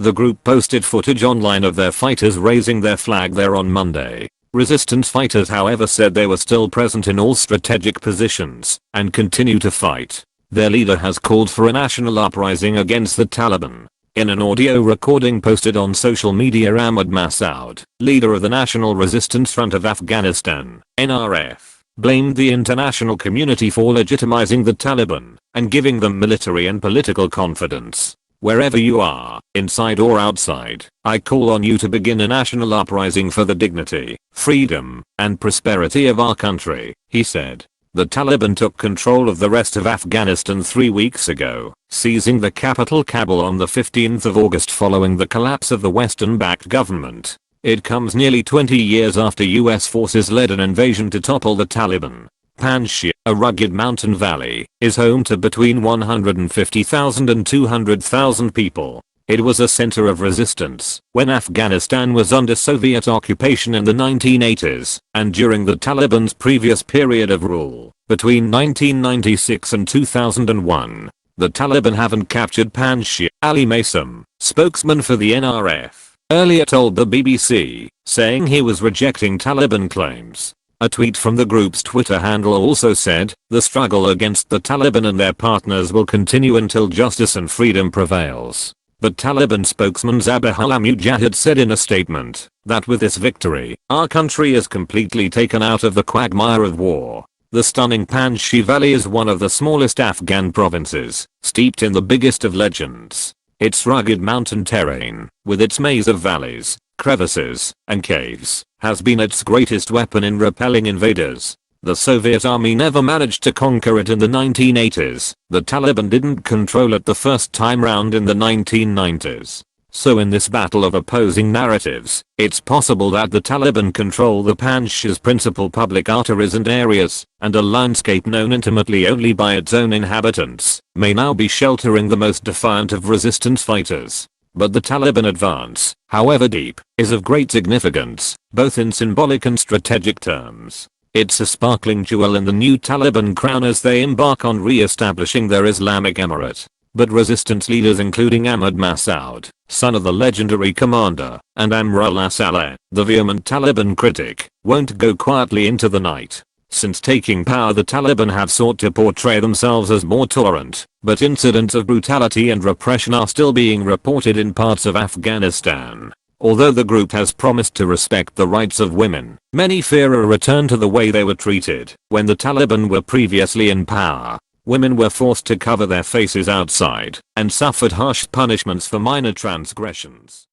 The group posted footage online of their fighters raising their flag there on Monday. Resistance fighters however said they were still present in all strategic positions and continue to fight. Their leader has called for a national uprising against the Taliban. In an audio recording posted on social media, Ahmad Massoud, leader of the National Resistance Front of Afghanistan, NRF, blamed the international community for legitimizing the Taliban and giving them military and political confidence. Wherever you are, inside or outside, I call on you to begin a national uprising for the dignity, freedom, and prosperity of our country, he said. The Taliban took control of the rest of Afghanistan 3 weeks ago, seizing the capital Kabul on the 15th of August following the collapse of the Western-backed government. It comes nearly 20 years after US forces led an invasion to topple the Taliban. Panjshir, a rugged mountain valley, is home to between 150,000 and 200,000 people. It was a center of resistance when Afghanistan was under Soviet occupation in the 1980s and during the Taliban's previous period of rule, between 1996 and 2001. The Taliban haven't captured Panjshir. Ali Masum, spokesman for the NRF, earlier told the BBC, saying he was rejecting Taliban claims. A tweet from the group's Twitter handle also said, "The struggle against the Taliban and their partners will continue until justice and freedom prevails." But Taliban spokesman Zabihullah Mujahid said in a statement that with this victory, our country is completely taken out of the quagmire of war. The stunning Panjshir Valley is one of the smallest Afghan provinces, steeped in the biggest of legends. Its rugged mountain terrain, with its maze of valleys, crevices, and caves, has been its greatest weapon in repelling invaders. The Soviet army never managed to conquer it in the 1980s. The Taliban didn't control it the first time round in the 1990s. So in this battle of opposing narratives, it's possible that the Taliban control the Panjshir's principal public arteries and areas, and a landscape known intimately only by its own inhabitants may now be sheltering the most defiant of resistance fighters. But the Taliban advance, however deep, is of great significance, both in symbolic and strategic terms. It's a sparkling jewel in the new Taliban crown as they embark on re-establishing their Islamic emirate. But resistance leaders including Ahmad Massoud, son of the legendary commander, and Amrullah Saleh, the vehement Taliban critic, won't go quietly into the night. Since taking power, the Taliban have sought to portray themselves as more tolerant, but incidents of brutality and repression are still being reported in parts of Afghanistan. Although the group has promised to respect the rights of women, many fear a return to the way they were treated when the Taliban were previously in power. Women were forced to cover their faces outside and suffered harsh punishments for minor transgressions.